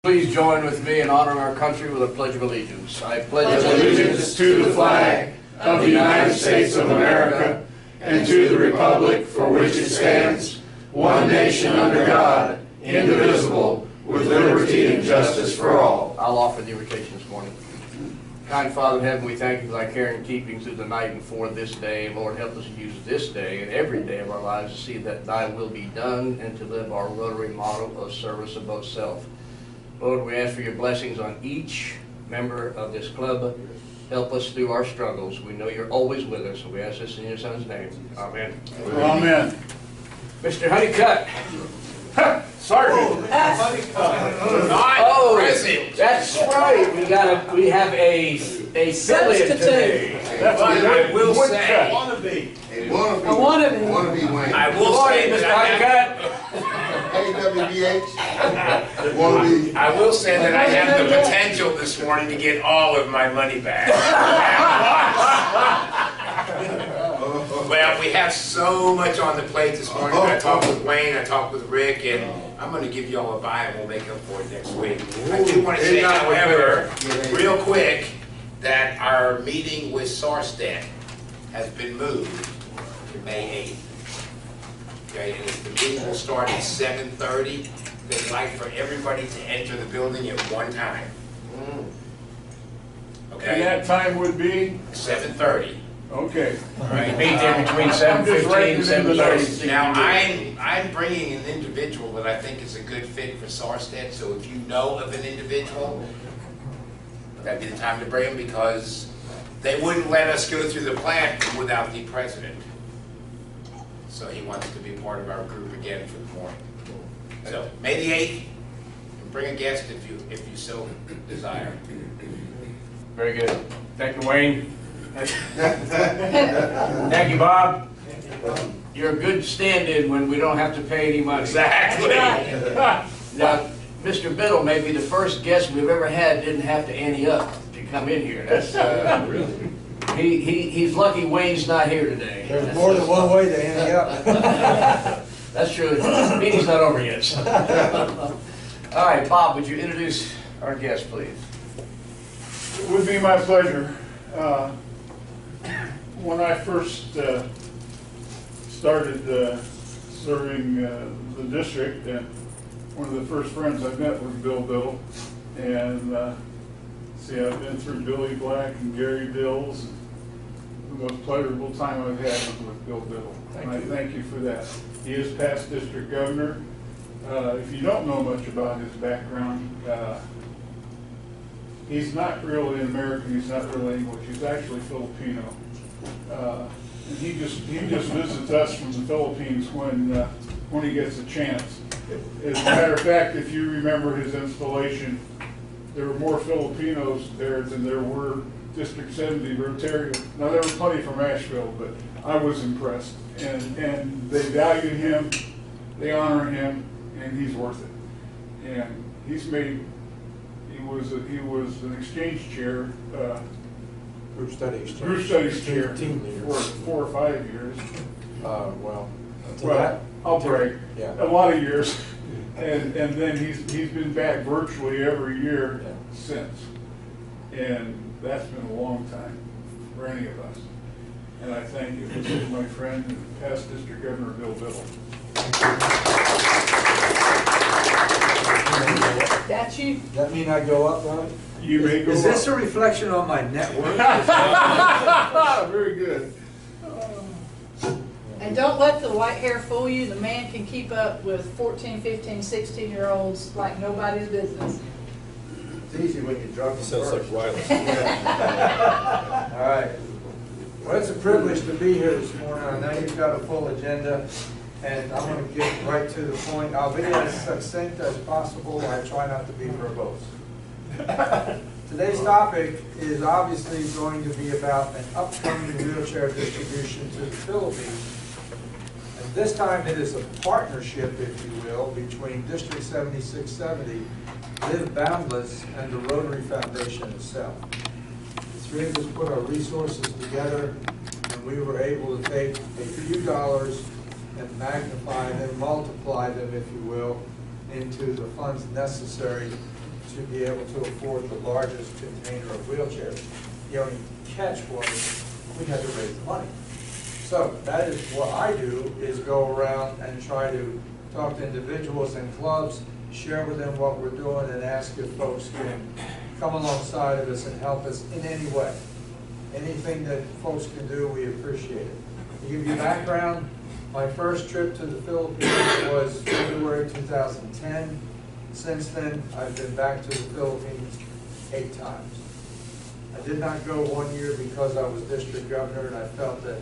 Please join with me in honoring our country with a Pledge of Allegiance. I pledge allegiance to the flag of the United States of America and to the republic for which it stands, one nation under God, indivisible, with liberty and justice for all. I'll offer the invocation this morning. Kind Father in heaven, we thank you for thy care and keeping through the night and for this day. Lord, help us to use this day and every day of our lives to see that thy will be done and to live our Rotary model of service above self. Lord, we ask for your blessings on each member of this club. Help us through our struggles. We know you're always with us, and we ask this in your Son's name. Amen. Amen. Mr. Honeycutt. Sergeant. Oh, that's right. We have a fill-in today. That's what I will say. say. Wannabe Wayne. I will say Mr. that AWBH. Wannabe. I will say that I have the potential this morning to get all of my money back. Well, we have so much on the plate this morning. I talked with Wayne, I talked with Rick, and I'm going to give you all a buy and we'll make up for it next week. I do want to say, however, real quick, that our meeting with Sarstedt has been moved to May 8th. Okay, and the meeting will start at 7:30. They'd like for everybody to enter the building at one time. And Okay, that time would be? 7:30. Okay. All right. Meet there between I'm just 7:15 writing and it in the 7:30. Now, I'm bringing an individual that I think is a good fit for Sarstedt, so if you know of an individual, that'd be the time to bring him, because they wouldn't let us go through the plant without the president. So he wants to be part of our group again for the morning. So, May the 8th, bring a guest if you so desire. Very good. Thank you, Wayne. Thank you, Bob. You're a good stand-in when we don't have to pay any money. Exactly. Now, Mr. Biddle may be the first guest we've ever had didn't have to ante up to come in here. That's he's lucky Wayne's not here today. There's more than one way to ante up. That's true. The meeting's not over yet. So. All right, Bob, would you introduce our guest, please? It would be my pleasure. When I first started serving the district, and one of the first friends I met was Bill Biddle. And see, I've been through Billy Black and Gary Dills. The most pleasurable time I've had was with Bill Biddle. And I thank you for that. He is past district governor. If you don't know much about his background, he's not really American, he's not really English, he's actually Filipino. And he just visits us from the Philippines when he gets a chance. As a matter of fact, if you remember his installation, there were more Filipinos there than there were District 70 Rotarians. Now, there were plenty from Asheville, but I was impressed. And they value him, they honor him, and he's worth it. And he was an exchange chair, Group studies. group studies chair Team leader. for 4 or 5 years. Well, I'll brag, Yeah. a lot of years. And then he's been back virtually every year since. And that's been a long time for any of us. And I thank you. This is my friend, past District Governor Bill Biddle. That's you. Does that mean I go up, Ronnie? You may go Is this a up. reflection on my net worth? Very good. And don't let the white hair fool you. The man can keep up with 14, 15, 16-year-olds like nobody's business. It's easy when you're drunk. Sounds like Riley. All right. Well, it's a privilege to be here this morning. I know you've got a full agenda, and I'm going to get right to the point. I'll be as succinct as possible. I try not to be verbose. Today's topic is obviously going to be about an upcoming wheelchair distribution to the Philippines. And this time it is a partnership, if you will, between District 7670, Live Boundless, and the Rotary Foundation itself. The three of us put our resources together, and we were able to take a few dollars and magnify them, multiply them, if you will, into the funds necessary to be able to afford the largest container of wheelchairs. The only catch was we had to raise the money. So that is what I do, is go around and try to talk to individuals and clubs, share with them what we're doing, and ask if folks can come alongside of us and help us in any way. Anything that folks can do, we appreciate it. To give you background, my first trip to the Philippines was February 2010. Since then, I've been back to the Philippines 8 times. I did not go 1 year because I was district governor, and I felt that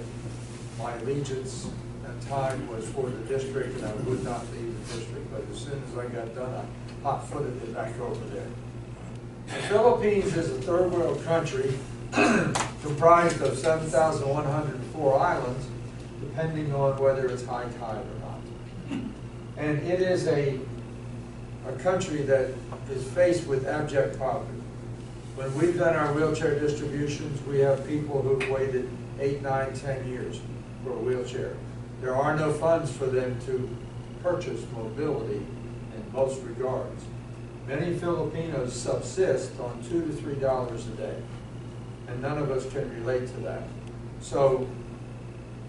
my allegiance and time was for the district, and I would not leave the district. But as soon as I got done, I hot-footed it back over there. The Philippines is a third world country comprised of 7,104 islands, depending on whether it's high tide or not. And it is a country that is faced with abject poverty. When we've done our wheelchair distributions, we have people who've waited 8, 9, 10 years for a wheelchair. There are no funds for them to purchase mobility in most regards. Many Filipinos subsist on $2 to $3 a day, and none of us can relate to that. So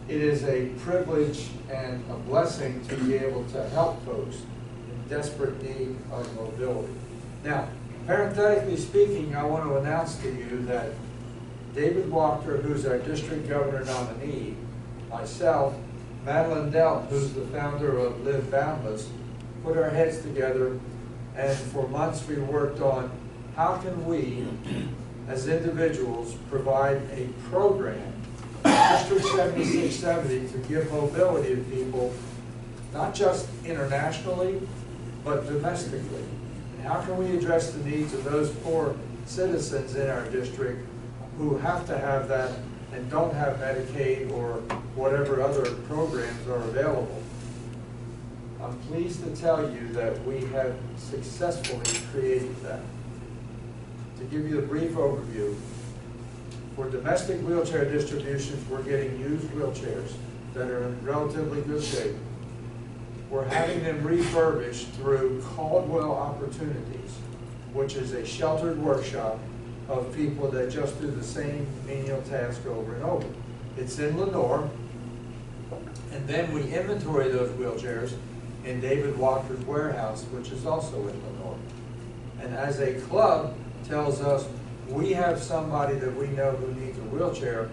it is a privilege and a blessing to be able to help folks in desperate need of mobility. Now, parenthetically speaking, I want to announce to you that David Walker, who's our district governor nominee, myself, Madeline Delt, who's the founder of Live Boundless, put our heads together, and for months we worked on how can we, as individuals, provide a program, District 7670, to give mobility to people, not just internationally, but domestically. And how can we address the needs of those poor citizens in our district who have to have that and don't have Medicaid or whatever other programs are available? I'm pleased to tell you that we have successfully created that. To give you a brief overview, for domestic wheelchair distributions, we're getting used wheelchairs that are in relatively good shape. We're having them refurbished through Caldwell Opportunities, which is a sheltered workshop of people that just do the same menial task over and over. It's in Lenore, and then we inventory those wheelchairs in David Walker's warehouse, which is also in Lenore. And as a club tells us we have somebody that we know who needs a wheelchair,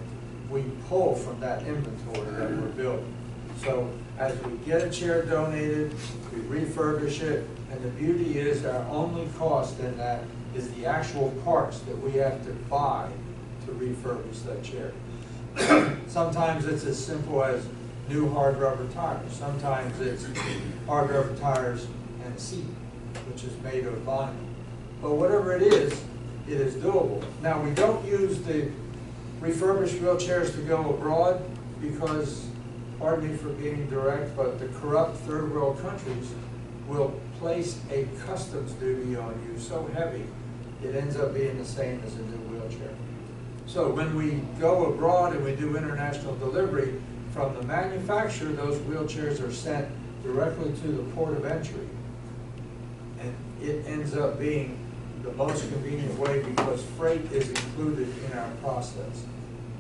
we pull from that inventory that we're building. So as we get a chair donated, we refurbish it, and the beauty is our only cost in that is the actual parts that we have to buy to refurbish that chair. Sometimes it's as simple as new hard rubber tires. Sometimes it's hard rubber tires and a seat, which is made of vinyl. But whatever it is doable. Now, we don't use the refurbished wheelchairs to go abroad because, pardon me for being direct, but the corrupt third world countries will place a customs duty on you so heavy it ends up being the same as a new wheelchair. So when we go abroad and we do international delivery, from the manufacturer, those wheelchairs are sent directly to the port of entry. And it ends up being the most convenient way because freight is included in our process.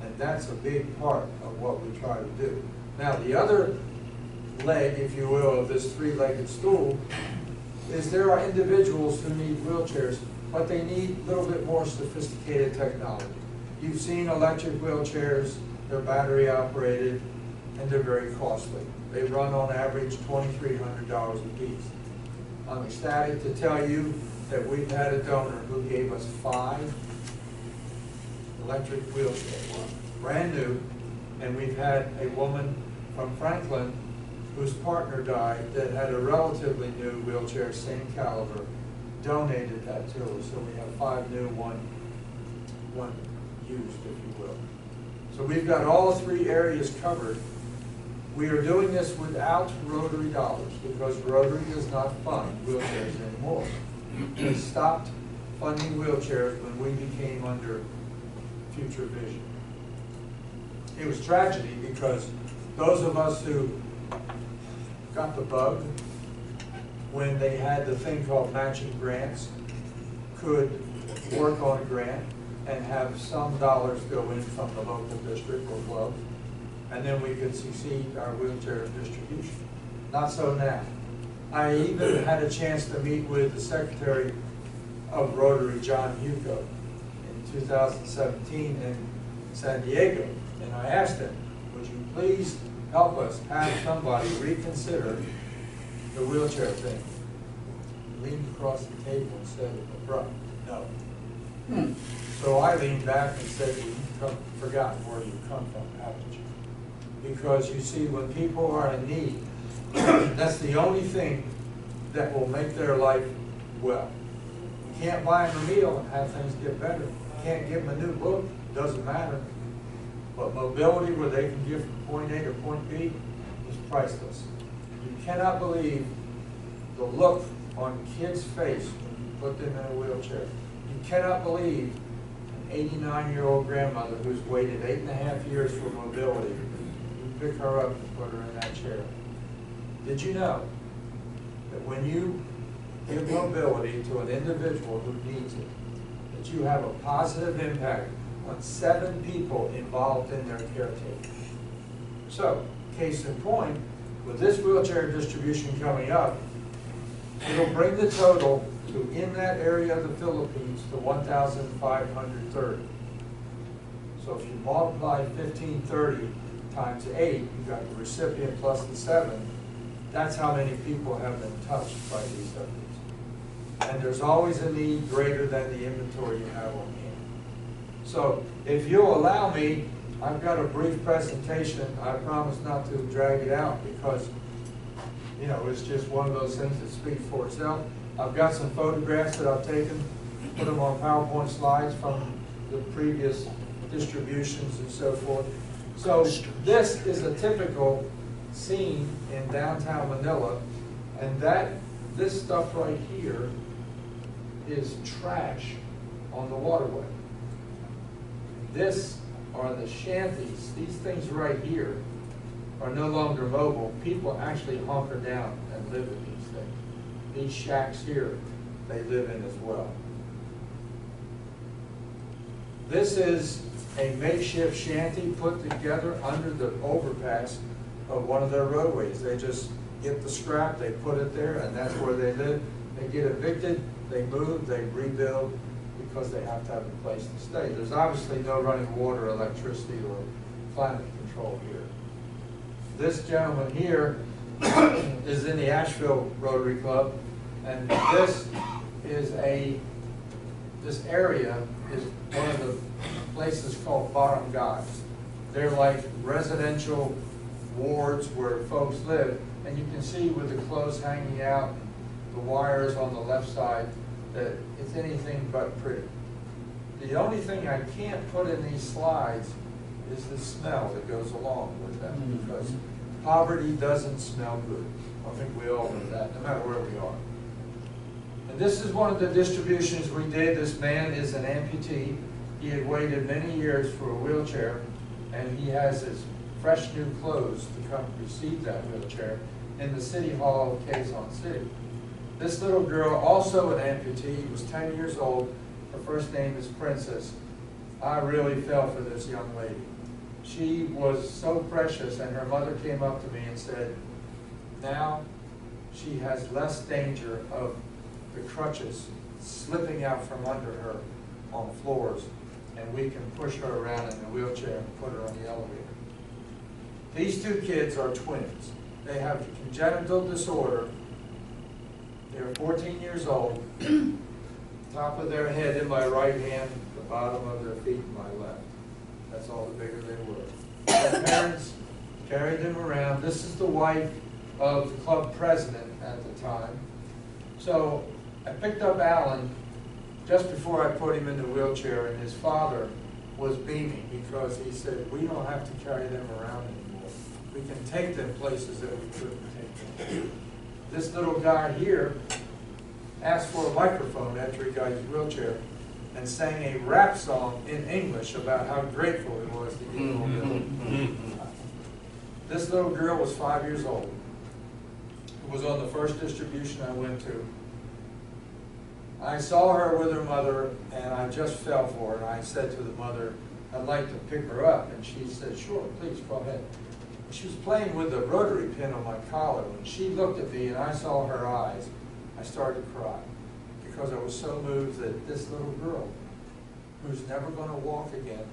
And that's a big part of what we try to do. Now, the other leg, if you will, of this three-legged stool is there are individuals who need wheelchairs, but they need a little bit more sophisticated technology. You've seen electric wheelchairs, they're battery operated, and they're very costly. They run on average $2,300 a piece. I'm ecstatic to tell you that we've had a donor who gave us 5 electric wheelchairs, brand new, and we've had a woman from Franklin whose partner died that had a relatively new wheelchair, same caliber, donated that to us. So we have 5 new, one used, if you will. So we've got all 3 areas covered. We are doing this without Rotary dollars because Rotary does not fund wheelchairs anymore. They stopped funding wheelchairs when we became under Future Vision. It was tragedy because those of us who got the bug when they had the thing called matching grants, could work on a grant and have some dollars go in from the local district or club, and then we could succeed our wheelchair distribution. Not so now. I even had a chance to meet with the Secretary of Rotary, John Hugo, in 2017 in San Diego, and I asked him, would you please help us have somebody reconsider the wheelchair thing? He leaned across the table and said, "Bruh, no." So I leaned back and said, "You've forgotten where you come from, haven't you?" Because you see, when people are in need, that's the only thing that will make their life well. You can't buy them a meal and have things get better. You can't give them a new book, doesn't matter. But mobility, where they can get from point A to point B, is priceless. You cannot believe the look on kids' face when you put them in a wheelchair. You cannot believe an 89-year-old grandmother who's waited 8.5 years for mobility. You pick her up and put her in that chair. Did you know that when you give mobility to an individual who needs it, that you have a positive impact on 7 people involved in their caretaking? So, case in point, with this wheelchair distribution coming up, it'll bring the total to, in that area of the Philippines, to 1,530. So if you multiply 1,530 times 8, you've got the recipient plus the 7. That's how many people have been touched by these efforts. And there's always a need greater than the inventory you have on hand. So if you'll allow me, I've got a brief presentation. I promise not to drag it out because, you know, it's just one of those things that speaks for itself. I've got some photographs that I've taken, put them on PowerPoint slides from the previous distributions and so forth. So this is a typical scene in downtown Manila, and this stuff right here is trash on the waterway. This are the shanties. These things right here are no longer mobile. People actually hunker down and live in these things. These shacks here, they live in as well. This is a makeshift shanty put together under the overpass of one of their roadways. They just get the scrap, they put it there, and that's where they live. They get evicted, they move, they rebuild, because they have to have a place to stay. There's obviously no running water, electricity, or climate control here. This gentleman here is in the Asheville Rotary Club, and this area is one of the places called barangays. They're like residential wards where folks live, and you can see with the clothes hanging out, the wires on the left side, that it's anything but pretty. The only thing I can't put in these slides is the smell that goes along with them, because poverty doesn't smell good. I think we all know that, no matter where we are. And this is one of the distributions we did. This man is an amputee. He had waited many years for a wheelchair, and he has his fresh new clothes to come receive that wheelchair in the City Hall of Quezon City. This little girl, also an amputee, was 10 years old. Her first name is Princess. I really fell for this young lady. She was so precious, and her mother came up to me and said, now she has less danger of the crutches slipping out from under her on floors, and we can push her around in the wheelchair and put her on the elevator. These 2 kids are twins. They have congenital disorder. They're 14 years old. Top of their head in my right hand, the bottom of their feet in my left. That's all the bigger they were. Their parents carried them around. This is the wife of the club president at the time. So I picked up Alan just before I put him in the wheelchair, and his father was beaming because he said, we don't have to carry them around anymore. We can take them places that we couldn't take them. This little guy here asked for a microphone after he got his wheelchair and sang a rap song in English about how grateful he was to get mobility. This little girl was 5 years old. It was on the first distribution I went to. I saw her with her mother, and I just fell for her. And I said to the mother, I'd like to pick her up. And she said, sure, please, go ahead. She was playing with the rotary pin on my collar. When she looked at me and I saw her eyes, I started to cry because I was so moved that this little girl, who's never going to walk again,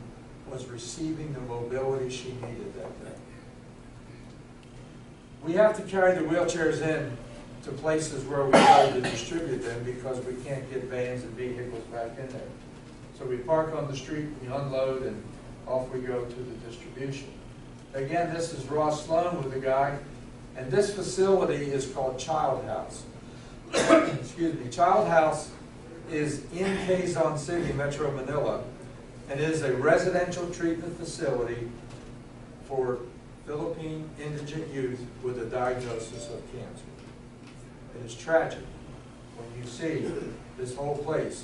was receiving the mobility she needed that day. We have to carry the wheelchairs in to places where we try to distribute them because we can't get vans and vehicles back in there. So we park on the street, we unload, and off we go to the distribution. Again, this is Ross Sloan with the guy, and this facility is called Child House. Excuse me. Child House is in Quezon City, Metro Manila, and is a residential treatment facility for Philippine indigent youth with a diagnosis of cancer. It is tragic when you see this whole place,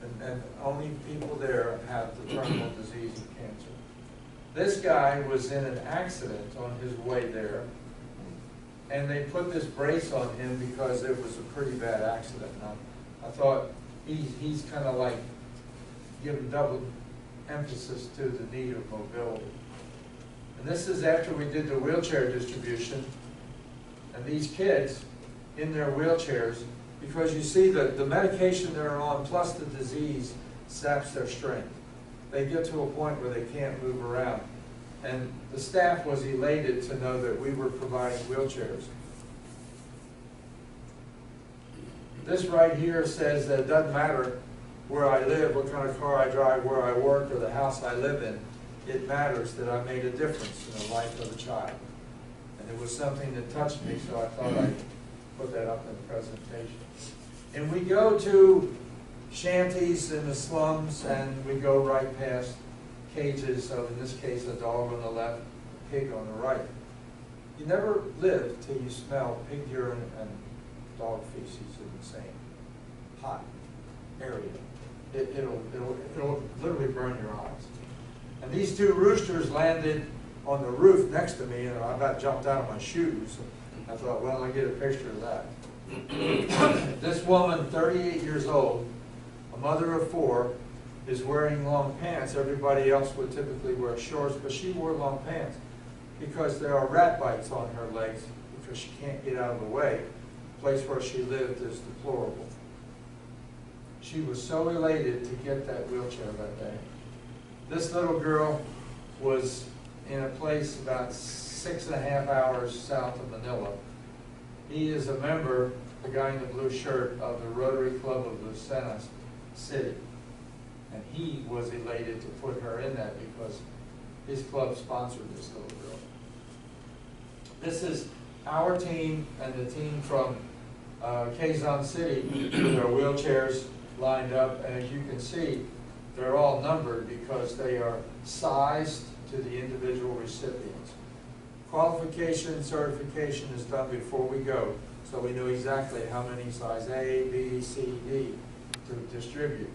and only people there have the terminal disease of cancer. This guy was in an accident on his way there, and they put this brace on him because it was a pretty bad accident. Now, I thought he's kind of like giving double emphasis to the need of mobility. And this is after we did the wheelchair distribution, and these kids in their wheelchairs, because you see the medication they're on plus the disease saps their strength. They get to a point where they can't move around. And the staff was elated to know that we were providing wheelchairs. This right here says that it doesn't matter where I live, what kind of car I drive, where I work, or the house I live in. It matters that I made a difference in the life of a child. And it was something that touched me, so I thought I'd put that up in the presentation. And we go to shanties in the slums, and we go right past cages of, in this case, a dog on the left, a pig on the right. You never live till you smell pig urine and dog feces in the same hot area. It'll literally burn your eyes. And these two roosters landed on the roof next to me, and I about jumped out of my shoes. I thought, well, I'll get a picture of that. This woman, 38 years old, a mother of 4, is wearing long pants. Everybody else would typically wear shorts, but she wore long pants because there are rat bites on her legs because she can't get out of the way. The place where she lived is deplorable. She was so elated to get that wheelchair that day. This little girl was in a place about 6.5 hours south of Manila. He is a member, the guy in the blue shirt, of the Rotary Club of Lucena City. And he was elated to put her in that because his club sponsored this little girl. This is our team and the team from Quezon City with their wheelchairs lined up. And as you can see, they're all numbered because they are sized to the individual recipients. Qualification and certification is done before we go, so we know exactly how many size A, B, C, D to distribute.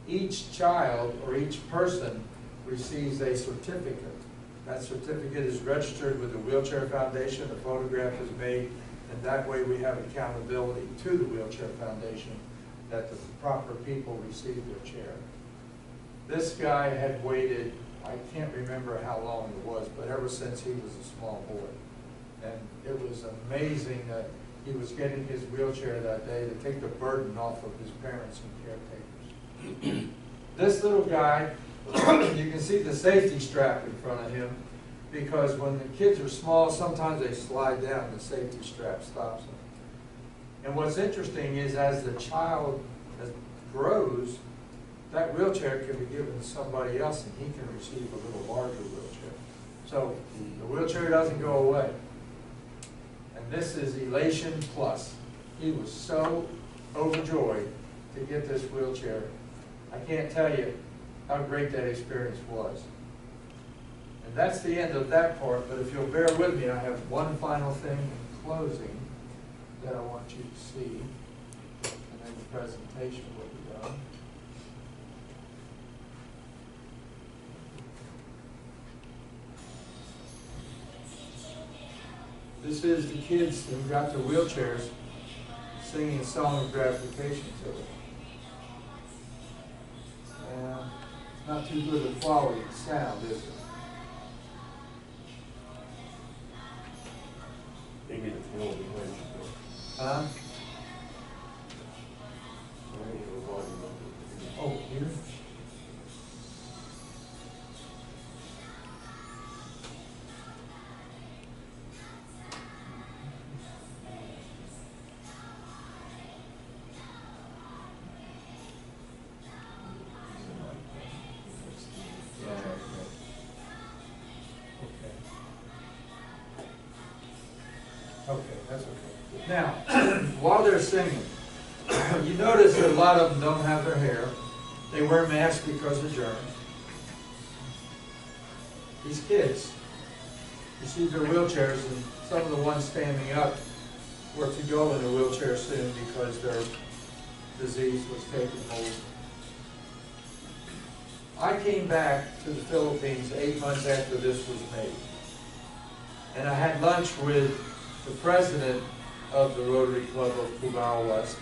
Each child or each person receives a certificate. That certificate is registered with the Wheelchair Foundation, a photograph is made, and that way we have accountability to the Wheelchair Foundation that the proper people receive their chair. This guy had waited, I can't remember how long it was, but ever since he was a small boy. And it was amazing that he was getting his wheelchair that day to take the burden off of his parents and caretakers. This little guy, you can see the safety strap in front of him because when the kids are small, sometimes they slide down, the safety strap stops them. And what's interesting is as the child grows, that wheelchair can be given to somebody else and he can receive a little larger wheelchair. So the wheelchair doesn't go away. And this is elation plus. He was so overjoyed to get this wheelchair. I can't tell you how great that experience was. And that's the end of that part, but if you'll bear with me, I have one final thing in closing that I want you to see, and then the presentation will be done. This is the kids who got their wheelchairs singing a song of gratification to it. not too good of quality sound, is it? Huh? Oh, here? Okay, that's okay. Now, while they're singing, you notice that a lot of them don't have their hair. They wear masks because of germs. These kids, you see their wheelchairs, and some of the ones standing up were to go in a wheelchair soon because their disease was taking hold. I came back to the Philippines 8 months after this was made. And I had lunch with the president of the Rotary Club of Cubao West.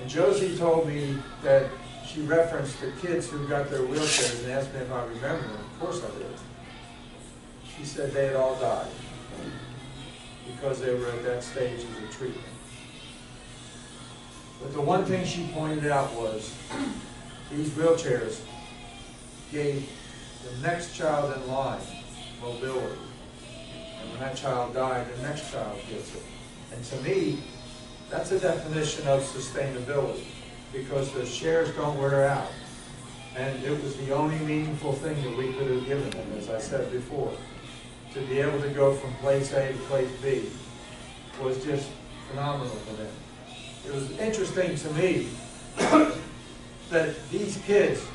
And Josie told me that she referenced the kids who got their wheelchairs and asked me if I remember them. Of course I did. She said they had all died because they were at that stage of the treatment. But the one thing she pointed out was these wheelchairs gave the next child in line mobility. And when that child died, the next child gets it. And to me, that's a definition of sustainability, because the chairs don't wear out. And it was the only meaningful thing that we could have given them, as I said before. To be able to go from place A to place B was just phenomenal for them. It was interesting to me that these kids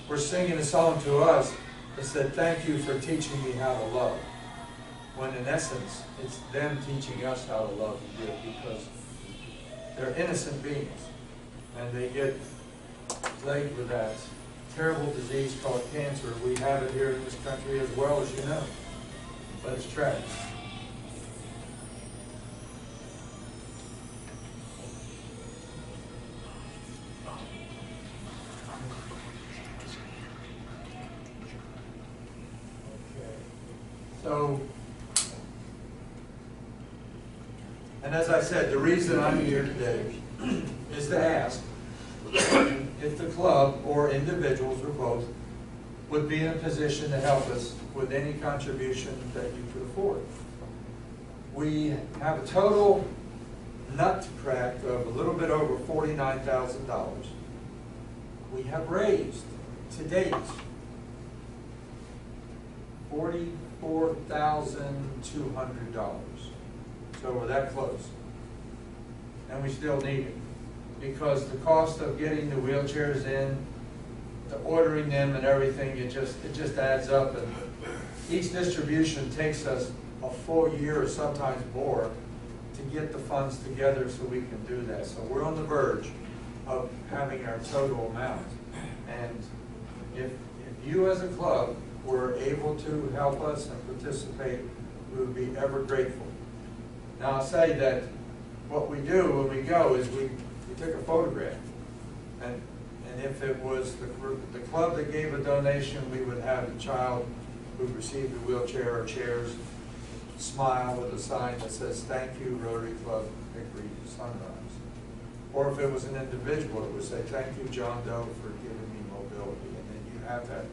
were singing a song to us that said, "Thank you for teaching me how to love." When in essence, it's them teaching us how to love and give, because they're innocent beings. And they get plagued with that terrible disease called cancer. We have it here in this country as well, as you know. But it's tragic. So, and as I said, the reason I'm here today is to ask if the club or individuals or both would be in a position to help us with any contribution that you could afford. We have a total nut to crack of a little bit over $49,000. We have raised to date $44,200. So we're that close. And we still need it, because the cost of getting the wheelchairs in, the ordering them and everything, it just adds up. And each distribution takes us a full year or sometimes more to get the funds together so we can do that. So we're on the verge of having our total amount. And if you as a club were able to help us and participate, we would be ever grateful. Now I'll say that what we do when we go is we take a photograph. And if it was the club that gave a donation, we would have the child who received a wheelchair or chairs smile with a sign that says, "Thank you, Rotary Club Hickory Sunrise." Or if it was an individual, it would say, "Thank you, John Doe, for giving me mobility." And then you have that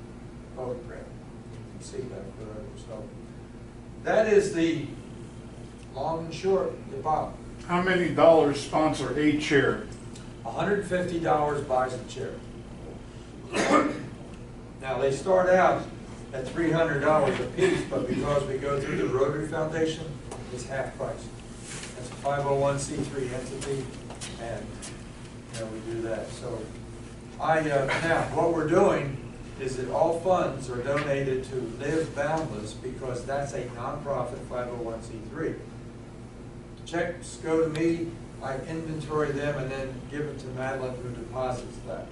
photograph. You can see that forever. So that is the long and short, the bottom. How many dollars sponsor a chair? $150 buys a chair. Now, they start out at $300 a piece, but because we go through the Rotary Foundation, it's half price. It's a 501c3 entity, and we do that. So, now what we're doing is that all funds are donated to Live Boundless, because that's a nonprofit 501c3. Checks go to me, I inventory them, and then give it to Madeline, who deposits that.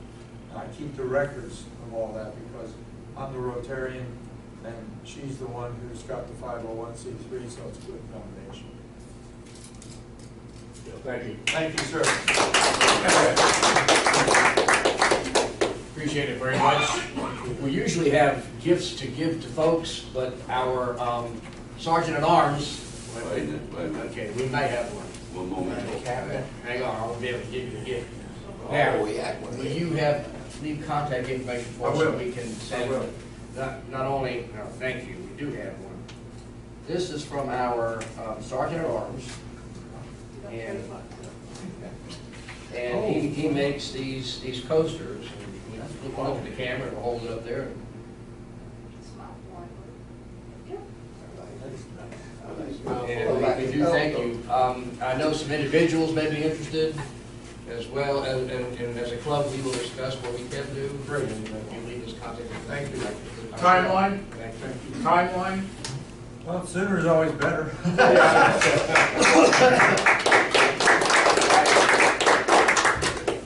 And I keep the records of all that, because I'm the Rotarian, and she's the one who's got the 501c3, so it's a good combination. Thank you. Thank you, sir. Appreciate it very much. We usually have gifts to give to folks, but our Sergeant at Arms, Wait a minute. okay, we may have one. One moment. Hang on, I'll be able to give you the gift. Oh, Now, we had one. will you leave contact information for us I so will. we can send, I will. not only, no, thank you, we do have one. This is from our Sergeant at Arms. And he makes these coasters. We look at the camera and hold it up there. And we do thank you. I know some individuals may be interested as well, and as a club, we will discuss what we can do. And you leave us contact. Thank you. Timeline? Thank you. Timeline? Well, sooner is always better.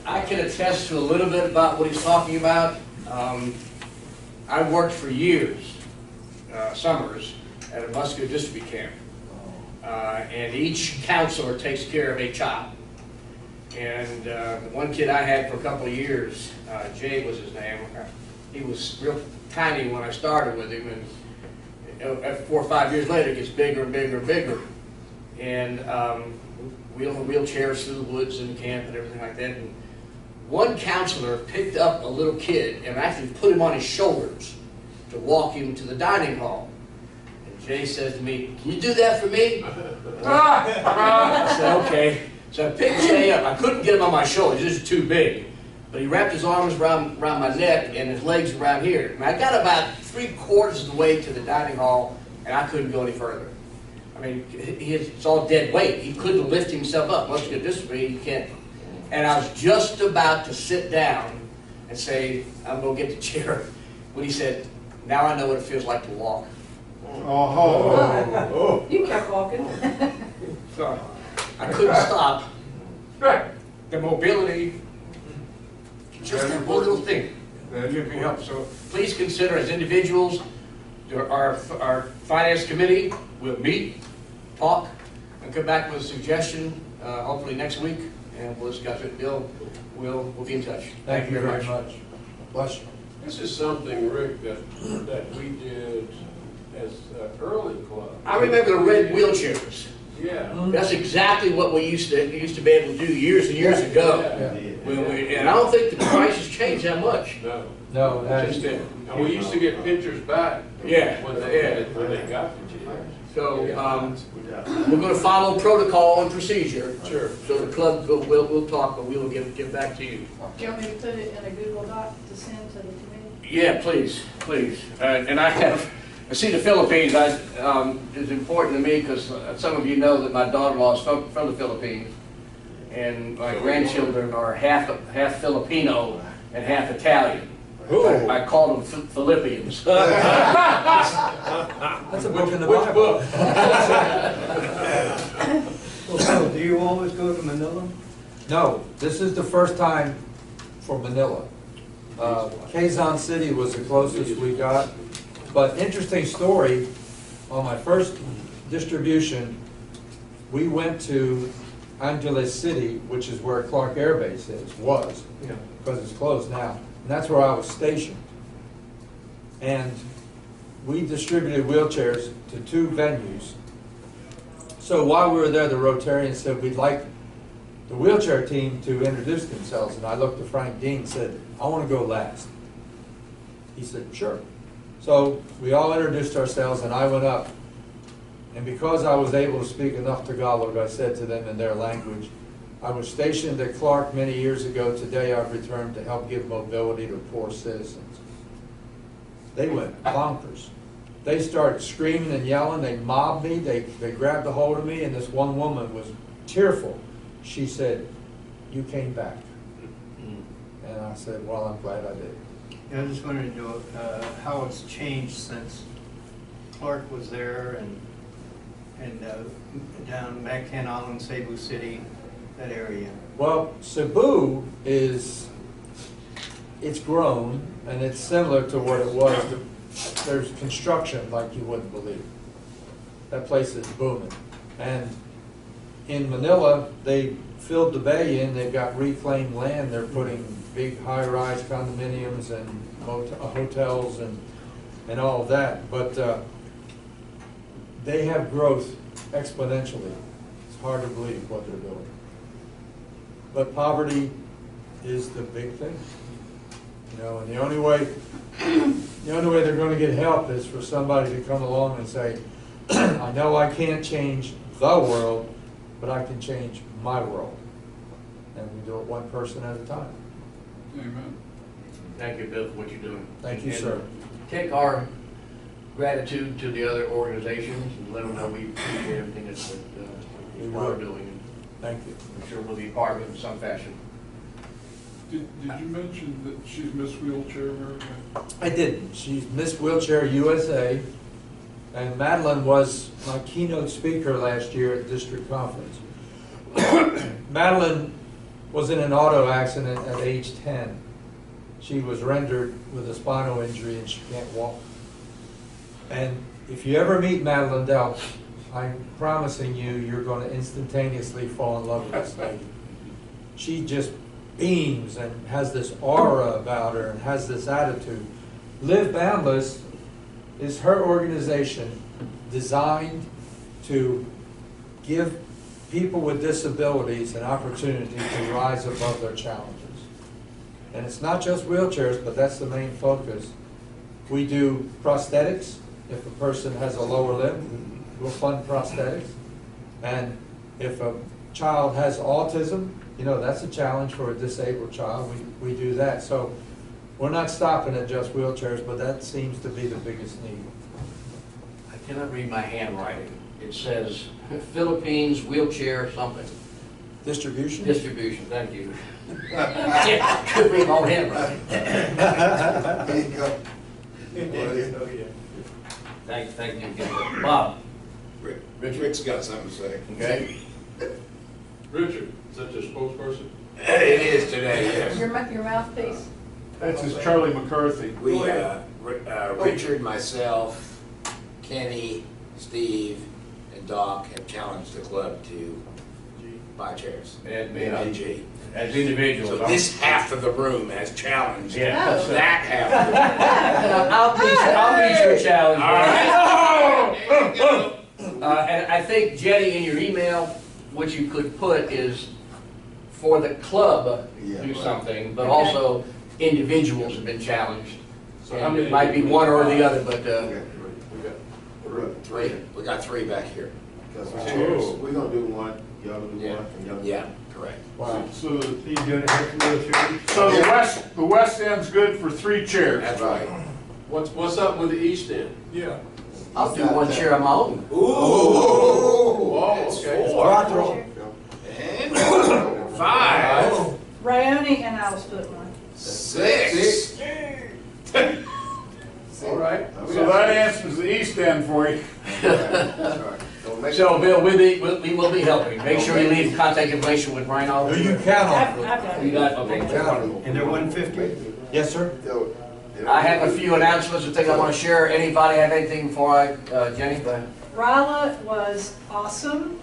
I can attest to a little bit about what he's talking about. I worked for years, summers, at a muscular dystrophy camp. And each counselor takes care of a child. And the one kid I had for a couple of years, Jay was his name, he was real tiny when I started with him, and 4 or 5 years later, it gets bigger and bigger and bigger. And wheeling wheelchairs through the woods and camp and everything like that. And one counselor picked up a little kid and actually put him on his shoulders to walk him to the dining hall. And Jay says to me, "Can you do that for me?" I said, "Okay." So I picked Jay up. I couldn't get him on my shoulders, this is too big. But he wrapped his arms around my neck and his legs around here. And I got about 3/4 of the way to the dining hall, and I couldn't go any further. I mean, it's all dead weight. He couldn't lift himself up. Muscular dystrophy, he can't. And I was just about to sit down and say, "I'm going to get the chair," when he said, "Now I know what it feels like to walk." Oh, You kept walking. So I couldn't stop. The mobility, just that one little thing, that would be helpful. So please consider, as individuals, our finance committee will meet, talk, and come back with a suggestion, hopefully next week, and we'll discuss it. Bill, we'll be in touch. Thank you very much. Bless you. This is something, Rick, that we did as an early club. I remember the red wheelchairs. Yeah. That's exactly what we used to be able to do years and years ago. And I don't think the price has changed that much. No. No, that's, Since then. And we used to get pictures back. Yeah, When yeah. they got the chairs. So, we're gonna follow protocol and procedure. Sure. So the club, we'll talk, but we will get back to you. Do you want me to put it in a Google Doc to send to the committee? Yeah, please, please. And I see the Philippines, is important to me because some of you know that my daughter-in-law is from the Philippines. And my grandchildren are half Filipino and half Italian. I call them Philippians. that's a book in the Which Bible. book? Well, so do you always go to Manila? No, this is the first time for Manila. Quezon City was the closest we got. But interesting story, on my first distribution, we went to Angeles City, which is where Clark Air Base was, because it's closed now. And that's where I was stationed. And we distributed wheelchairs to 2 venues. So while we were there, the Rotarians said, "We'd like the wheelchair team to introduce themselves." And I looked at Frank Dean and said, "I want to go last." He said, "Sure." So we all introduced ourselves, and I went up. And because I was able to speak enough Tagalog, I said to them in their language, "I was stationed at Clark many years ago. Today I've returned to help give mobility to poor citizens." They went bonkers. They started screaming and yelling. They mobbed me. They grabbed a hold of me, and this one woman was tearful. She said, "You came back." And I said, "Well, I'm glad I did." Yeah, I just wanted to know how it's changed since Clark was there and down Mactan Island, Cebu City, that area. Well, Cebu it's grown, and it's similar to what it was. There's construction like you wouldn't believe. That place is booming. And in Manila, they filled the bay in, they've got reclaimed land, they're putting big high-rise condominiums and hotels and all of that, but they have growth exponentially. It's hard to believe what they're doing. But poverty is the big thing. You know, and the only way they're going to get help is for somebody to come along and say, I know I can't change the world, but I can change my world. And we do it one person at a time. Amen. Thank you, Bill, for what you're doing. Thank you, And sir. take our gratitude to the other organizations and let them know we appreciate everything that We we're will. doing. Thank you. I'm sure we'll be part of it in some fashion. Did you mention that she's Miss Wheelchair America? I didn't. She's Miss Wheelchair USA, and Madeline was my keynote speaker last year at district conference. Madeline was in an auto accident at age 10. She was rendered with a spinal injury and she can't walk. And if you ever meet Madeline Delp, I'm promising you, you're going to instantaneously fall in love with this lady. She just beams and has this aura about her and has this attitude. Live Boundless is her organization designed to give people with disabilities an opportunity to rise above their challenges. And it's not just wheelchairs, but that's the main focus. We do prosthetics. If a person has a lower limb, we'll fund prosthetics. And if a child has autism, you know, that's a challenge for a disabled child. We do that. So we're not stopping at just wheelchairs, but that seems to be the biggest need. I cannot read my handwriting. It says Philippines wheelchair something. Distribution? Distribution, thank you. Could read my own handwriting. There you go. Thank you again. Bob, Rick's got something to say. okay? Richard, is that your spokesperson? It is today, yes. Your mouthpiece. That's his Charlie McCarthy. We, Richard, myself, Kenny, Steve, and Doc have challenged the club to buy chairs. And And G. as individuals. So this half of the room has challenged Yeah. Oh. that half of the room. I'll be your challenge. All right. And I think, Jenny, in your email, what you could put is for the club, Yeah, do right. something, but also individuals have been challenged. So how And many it might be do we one or have? the other, but, We got Three. We got three back here. Because Cheers. we're gonna do one, y'all gonna do Yeah. one, and y'all. Yeah, correct. Wow. So, You doing it here for wheelchairs? so the west end's good for 3 chairs. That's right. What's up with the east end? Yeah. I'll do one chair on my own. Ooh. Oh, okay. Quattro. And 5, Rayoni and I will split one. 6. All right. So that answers the east end for you. Don't make So, Bill, we will be helping. Make sure you leave contact information with Ryan Who Oliver. you count I've on? got You it. got, okay, that's wonderful. And they're 150? Yes, sir. I have a few announcements and things I want to share. Anybody have anything before Jenny? Go ahead. Ryla was awesome.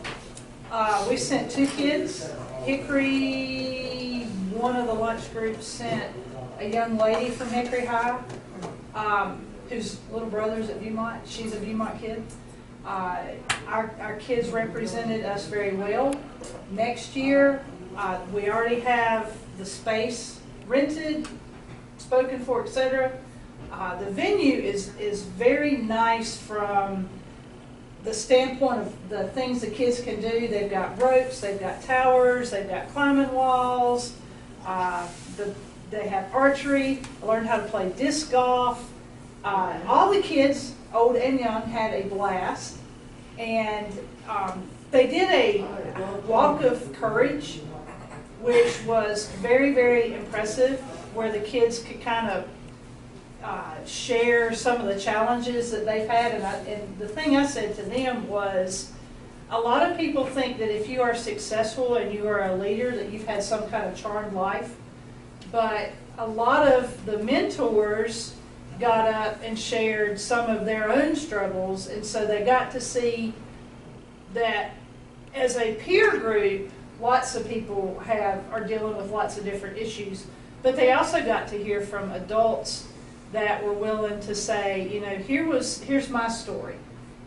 We sent 2 kids. Hickory, one of the lunch groups sent a young lady from Hickory High, whose little brother's at Viewmont. She's a Viewmont kid. Our kids represented us very well. Next year, we already have the space rented, spoken for, etc. The venue is very nice from the standpoint of the things the kids can do. They've got ropes, they've got towers, they've got climbing walls. They have archery. I learned how to play disc golf. All the kids, old and young, had a blast. And they did a walk of courage, which was very, very impressive, where the kids could kind of share some of the challenges that they've had. And the thing I said to them was, a lot of people think that if you are successful and you are a leader, that you've had some kind of charmed life. But a lot of the mentors got up and shared some of their own struggles, and so they got to see that as a peer group, lots of people are dealing with lots of different issues, but they also got to hear from adults that were willing to say, you know, here's my story,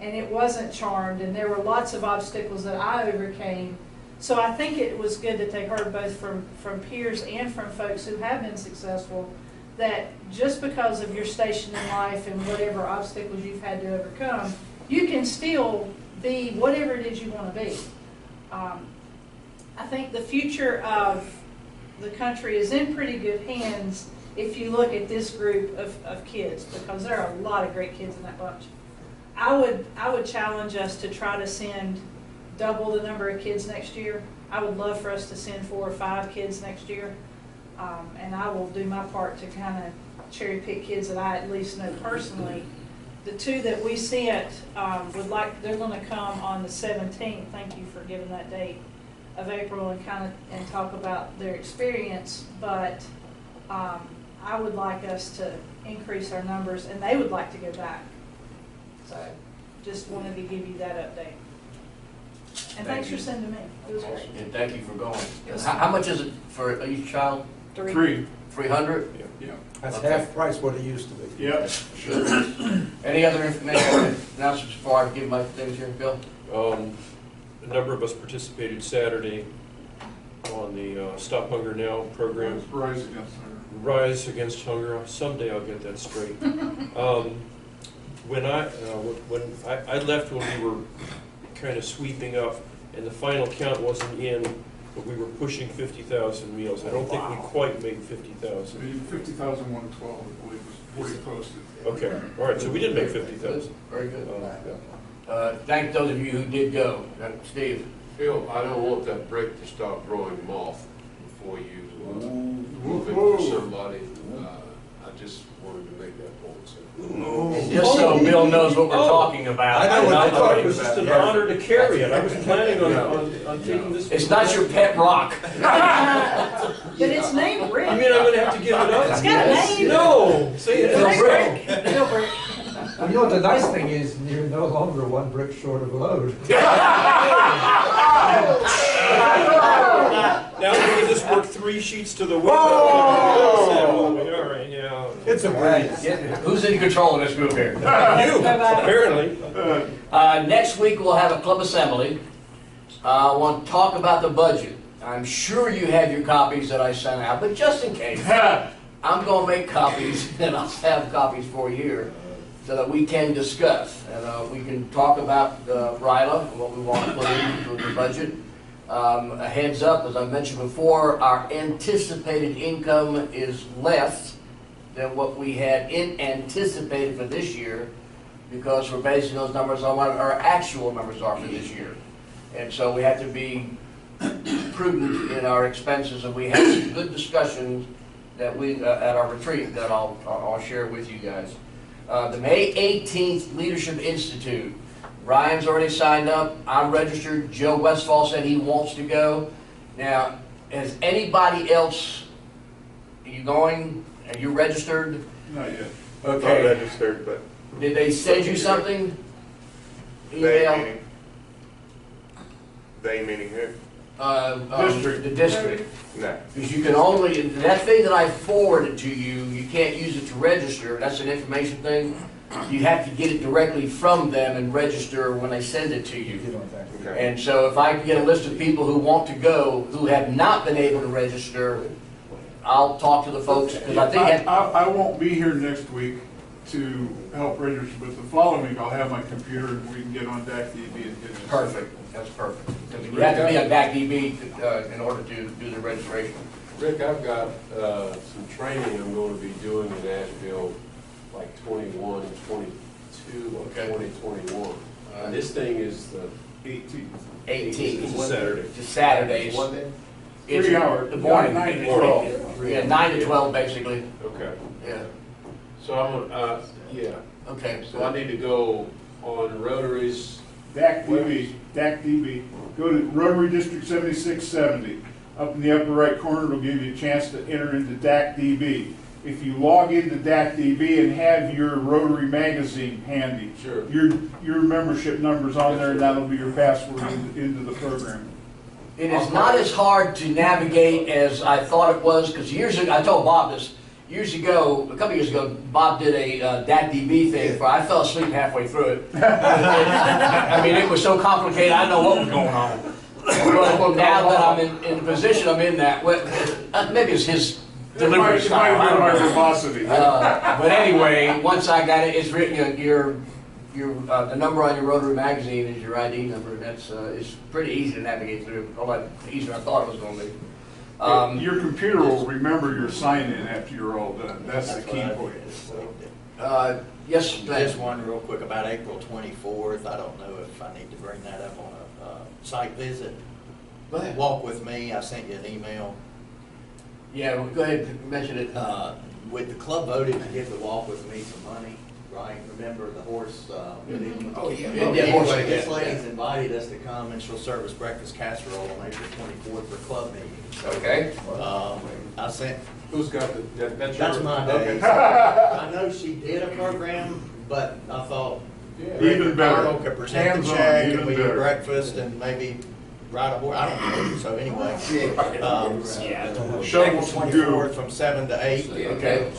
and it wasn't charmed, and there were lots of obstacles that I overcame. So I think it was good that they heard both from peers and from folks who have been successful, that just because of your station in life and whatever obstacles you've had to overcome, you can still be whatever it is you want to be. I think the future of the country is in pretty good hands if you look at this group of kids, because there are a lot of great kids in that bunch. I would challenge us to try to send double the number of kids next year. I would love for us to send 4 or 5 kids next year. And I will do my part to kind of cherry pick kids that I at least know personally. The 2 that we sent they're going to come on the 17th. Thank you for giving that date of April and talk about their experience. But I would like us to increase our numbers, and they would like to go back. So just wanted to give you that update. And thanks for sending me. It was great. And thank you for going. How much is it for each child? 3. 300? Yeah. That's half price what it used to be. Yep, sure. Any other information, announcements before I give my things here, Bill? A number of us participated Saturday on the Stop Hunger Now program. Rise Against Hunger. Rise Against Hunger. Someday I'll get that straight. When I left when we were kind of sweeping up, and the final count wasn't in, but we were pushing 50,000 meals. I don't think we quite made 50,000. 50,112, I believe, was what he posted. Okay, all right, so we did make 50,000. Very good. Thank those of you who did go. Steve? Phil, I don't want that brick to stop growing moth before you move it Whoa. for somebody. I just wanted to make that point. So. Just so Bill knows what we're talking about. I know what I you're thought talking it was just an about. honor to carry it. I was planning on taking this. It's not your pet rock. But it's named Rick. I mean, I'm going to have to give it up. It's got a name. No, say it. It's Rick. Rick. Bill Rick. Well, you know what the nice thing is, you're no longer 1 brick short of load. Now we can just work 3 sheets to the window. All right, yeah. It's a breeze. Who's in control of this group here? You, apparently. Next week we'll have a club assembly. I want to talk about the budget. I'm sure you have your copies that I sent out, but just in case, I'm going to make copies, and I'll have copies for you here, so that we can discuss. And we can talk about RILA and what we want to put into the budget. A heads up, as I mentioned before, our anticipated income is less than what we had anticipated for this year, because we're basing those numbers on what our actual numbers are for this year. And so we have to be prudent in our expenses, and we had some good discussions that we at our retreat that I'll share with you guys. The May 18th Leadership Institute. Ryan's already signed up. I'm registered. Joe Westfall said he wants to go. Now, has anybody else, are you going? Are you registered? Not yet. Okay. Not registered, but Did they send you something? Email? they meaning who? District. The district. No. Because you can only, that thing that I forwarded to you, you can't use it to register. That's an information thing. You have to get it directly from them and register when they send it to you. Okay. And so if I can get a list of people who want to go, who have not been able to register, I'll talk to the folks, because I think I won't be here next week to help register, but the following week I'll have my computer and we can get on DAC-DB and get it. perfect. That's perfect. Because you have to be on DAC-DB in order to do the registration. Rick, I've got some training I'm going to be doing in Asheville, like 21, 22, Okay. 2021. And this thing is the 18th. 18. It's a Saturday. Just Saturdays. One day? It's 3 hours. The morning. 9 to 12. Yeah, 9 to 12, basically. okay. Yeah. So I'm yeah. Okay. So I need to go on Rotary's. DAC-DB, DAC-DB. Go to Rotary District 7670. Up in the upper right corner, it'll give you a chance to enter into DAC-DB. if you log into DATDB and have your Rotary magazine handy. Sure. Your membership number's on there, and that'll be your password into the program. It is not as hard to navigate as I thought it was, because years ago, I told Bob this, years ago, a couple years ago, Bob did a DATDB thing, where I fell asleep halfway through it. I mean, it was so complicated, I didn't know what was going on. Well, now that I'm in the position I'm in that, well, maybe it's his delivery It style. might I have been don't my know. verbosity. But anyway, once I got it, it's written, the number on your Rotary magazine is your ID number. That's, it's pretty easy to navigate through, a lot easier than I thought it was gonna be. Your computer will remember your sign-in after you're all done. That's the key point. Yes, Just Glenn. one real quick about April 24th. I don't know if I need to bring that up on a site visit. Go ahead. Walk with me, I sent you an email. Yeah, well, go ahead, mention it. With the club voted to give the Walk with me some money, right? Remember the horse? Oh, yeah. Anyway, horse, this yeah. lady's invited us to come and she'll serve us breakfast casserole on April 24th for club meeting. Okay. I sent, Who's got that's my day. Okay. I know she did a program, but I thought Even better. Arnold could present the Hands-on, check even and we better. eat breakfast and maybe ride a horse. I don't know. So anyway, Shovel April some goo. 24th from 7 to 8. Okay.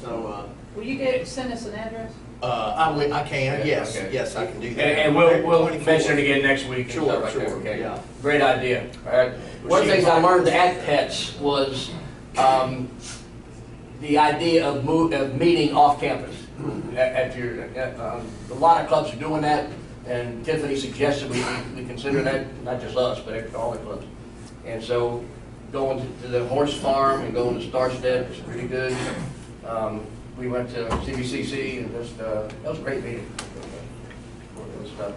So, Will you send us an address? I can, yes, Okay. yes, I can do that. And we'll April mention it 24th. again next week. and Sure, stuff like that, sure, okay? yeah. Great idea. All right. One of the things I learned at PETS was the idea of meeting off campus. A lot of clubs are doing that, and Tiffany suggested we consider that, not just us, but all the clubs. And so going to the horse farm and going to Starstead was pretty good. We went to CBCC and just, that was a great meeting. Good stuff.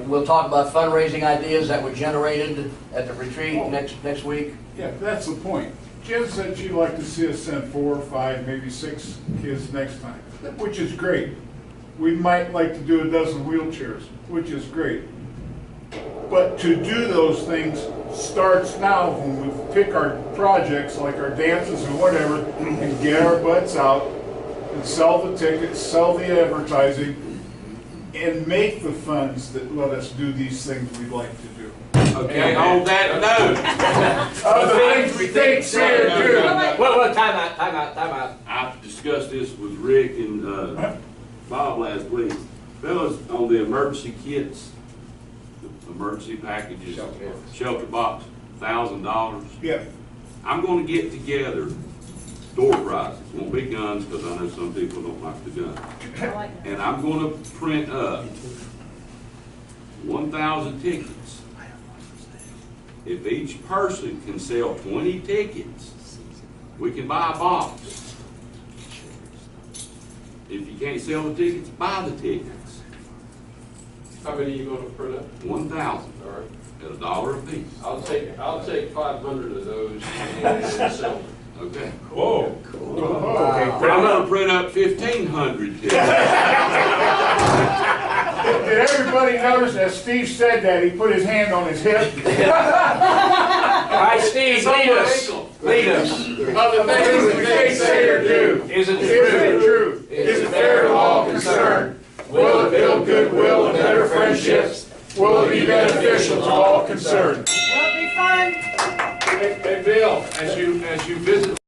We'll talk about fundraising ideas that were generated at the retreat next week. Yeah, that's the point. Jen said she'd like to see us send 4 or 5, maybe 6 kids next time, which is great. We might like to do a dozen wheelchairs, which is great. But to do those things starts now when we pick our projects, like our dances and whatever, and get our butts out and sell the tickets, sell the advertising, and make the funds that let us do these things we'd like to do. Okay, on that note, Other things we think, say, or do. Well, time out. I've discussed this with Rick and Bob last week. Fellas, on the emergency kits, the emergency packages, shelter box, $1,000. Yeah. I'm gonna get together door prizes, won't be guns, because I know some people don't like the gun. I like that. And I'm gonna print up 1,000 tickets. If each person can sell 20 tickets, we can buy a box. If you can't sell the tickets, buy the tickets. how many are you gonna print up? 1,000 All right. at $1 a piece. I'll take 500 of those and sell them. Okay. Whoa. I'm gonna print up 1,500 tickets. Did everybody notice that Steve said that, he put his hand on his hip? All right, Steve, lead us. Lead us. Other things we think, say, or do. Is it Is it true? Is it fair to all concerned? Will it build goodwill and better friendships? Will it be beneficial to all concerned? Will it be fun? Hey, Bill, as you visit